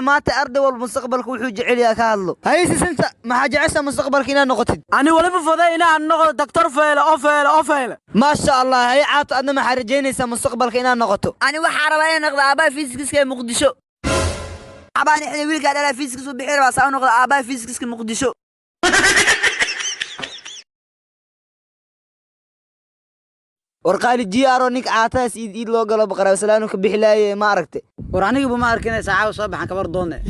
maanta arday wal mustaqbalku wuxuu jecel yahay ka hadlo haysi santa ma jecesha mustaqbalka inaad noqotid ani waliba faday inaan noqdo doctor feele ma sha Allah hay caat adna ma xarijeynaysa mustaqbalka inaad noqoto ani waxa rabaa inaan noqdo aabaa fiisikiska ee Muqdisho abaan xilli wiilka dhala fiisikiska u bixir waa soo noqdo aabaa fiisikiska Muqdisho warqaali jiaro nik caataas iid loo galo baqara salaanu ka bixilaaye ma aragtay war anigu ma arkin saacaw soo baxan kabar doonay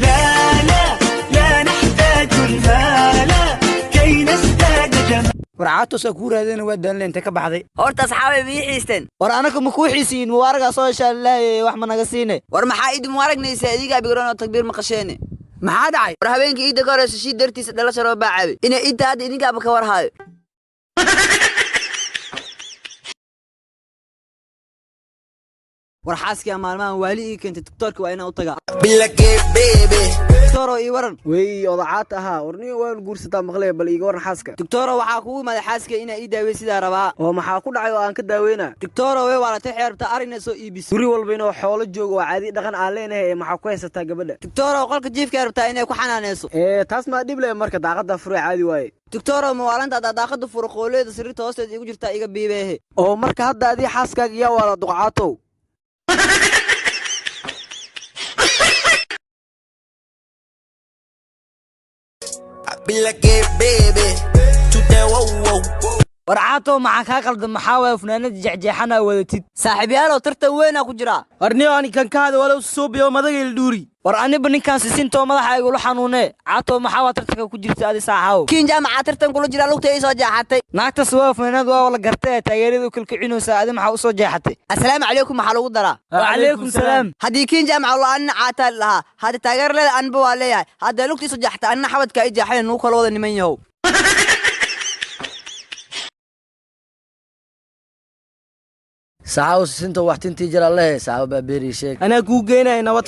لا نحتاج المال كي نستجد warcaato soo ku raadeen waa daaleen inta ka baxday horta saxaabay biixisteen war anaka ma ku xiisiin muwaaraga soo shaalay wax ma naga siinay war maxaa idin muwaaragnaysa adiga bigroon oo takbiir ma qasheene maxaa dhacay war habeenkii idda gooraysa si dartiisa dhalasho loo baacaabay inay idda hadda idinka ka war haayo war xaaskiya maalmahan waali ii keentay tiktoorka waa inaan u tagaa بالله بيبي tiktoro ii waran way odacaad ahaa warniyo waan guursataa maqlay bal iiga waran xaaska tiktoro waxaa kugu imaaday xaaskiya inaa ii daawey sidaa rabaa oo maxaa ku dhacay oo aan ka daaweynaa tiktoro way waalatay xeerta arina soo iibis guri walba inuu xoolo joogo waa caadi dhaqan aan leenahay ee maxaa ku haysataa gabadha tiktoro qolka jiifka rabtaa inay ku xanaaneyso taas ma dhib leh marka daaqada fure caadi waaye tiktoro mawaalanta daaqada furo qooleeda sirta hoosteeda igu jirtaa iga biibeehe oo marka hadda adii xaaskaaga yaa waala duqaatow بالله بيبي تداوو warcaato maxaa ka qaldan maxaa way fanaanad jexjeexana wadatid saaxiibayaal tartan weyn ku jira warniyo ani kan kaada wala soo biyo madagay dhuuri war aniba ninkan sisinto madaxa igu xanuunee caato maxaa tartanka ku jirta adi saaxaw kiin jaamaca tartan kula jira lugta ay soo jeexatay naagtas waa fanaanad waa wala gartay taageerada kulkicinaysa adi maxaa u soo jeexatay assalaamu calaykum maxaa lagu daraa wa calaykum salaam haddii kiin jaamaca la aan caata lahaa hada taageer leeda anba waa leeyahay hada lugta soo jeexatay anna xabadka ay jeexeen uu kala wada niman yahow saaw sinta wax tintii jira leh saaw baabeeri sheeg ana ku geenay nabad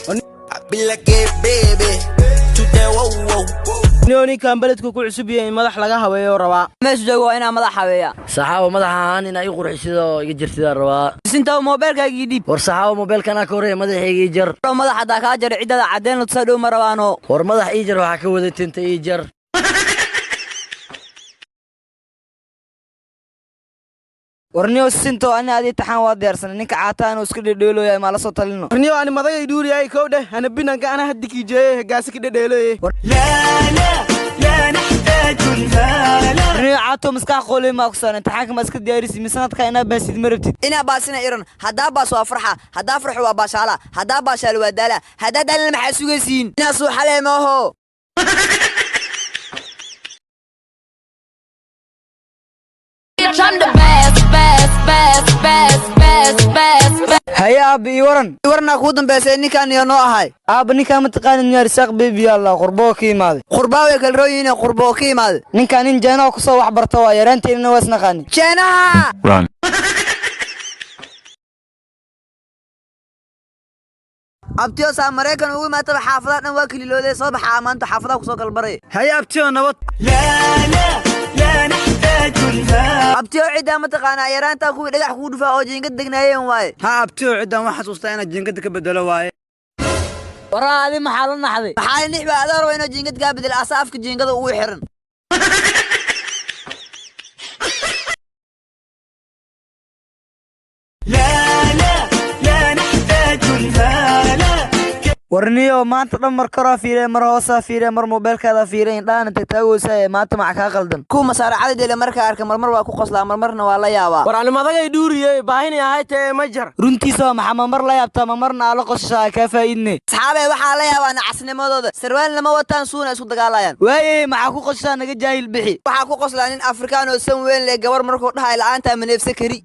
بالله بيبي تداوو niyooni kan baladku ku cusub yahay madax laga haweeyo rabaa meesha joogo inaa madax haweeya saaw madaxaan ina ay qurxiso iga jirtida rabaa sinta mobilkaaga dib war saaw mobilkana ka hore madaxayga jar madaxa da ka jar cidada cadeen la soo marawaano war madax ii jar waxa ka wada tinta ii jar warniyo sinto ana adi taxan waa diyaarsan ninka caataan oo iska dhedheelooyay ma la soo talino warniyo ani madagay dhuuriyay kowdhe ana binanka ana hadiki jeey gaasi ka dhedheelooyay لا نحتاج المال warniyo caato maskax qoolay ma ku saaran taxanka ma iska diyaarisi misanadka ina baasid marabtid ina baasina iran hadaa baas waa farxa hadaa farxu waa baashala hadaa baashal waa dala hadaa dal ma xasugaysiin ina soo xaleemaho haya abi waran warna ku dambeysay ninkan iyo noo ahay aaba ninka ma taqaanin yaar saaq beebi Allah qurbo ka imaade qurbaawe kal rooyina qurbo ka imaade ninka nin jeena ku soo wax barto waa yaranteena waas naqaan jeenaha abtiyo sa Mareykan ugu maata xaafadaha dhan waa kililooday soo baxa maanta xaafadaha ku soo kala baray haya abtiyo nabad لا نحتاج المال abtiyo cida ma taqaana yaraanta ku dhagax ku dhufaa oo jiingad degnaayeen waaye ha abtiyo cidan waxa xasuustaa ina jiingada ka bedelo waaye waraadi maxaa la naxday maxaa nixba adoor waa inuu jiingad ka bedel asaafka jiingada uu xiran لا نحتاج المال warniyo maanta dhan mar karo fiirey mar hoosa fiirey mar mobilkaada fiirey indhaana tagtaagoosa maanta maca ka qaldan ku masaaracada deele marka arka marmar waa ku qoslaa marmarna waa la yaabaa war ani madagay dhuuriyay baahini ahay tee ma jar runtiisa maxaa mar la yaabtaa marna ala qosashaa ka faa'iidne saxaabay waxa la yaabaa nacasnimadooda sarwaan lama wataan suuna isku dagaalayaan waayay maxaa ku qosashaa naga jaahil bixi waxa ku qoslaa nin afrikaan oo san weyn leh gabar markuu dhahay la'aanta ma neefsa kari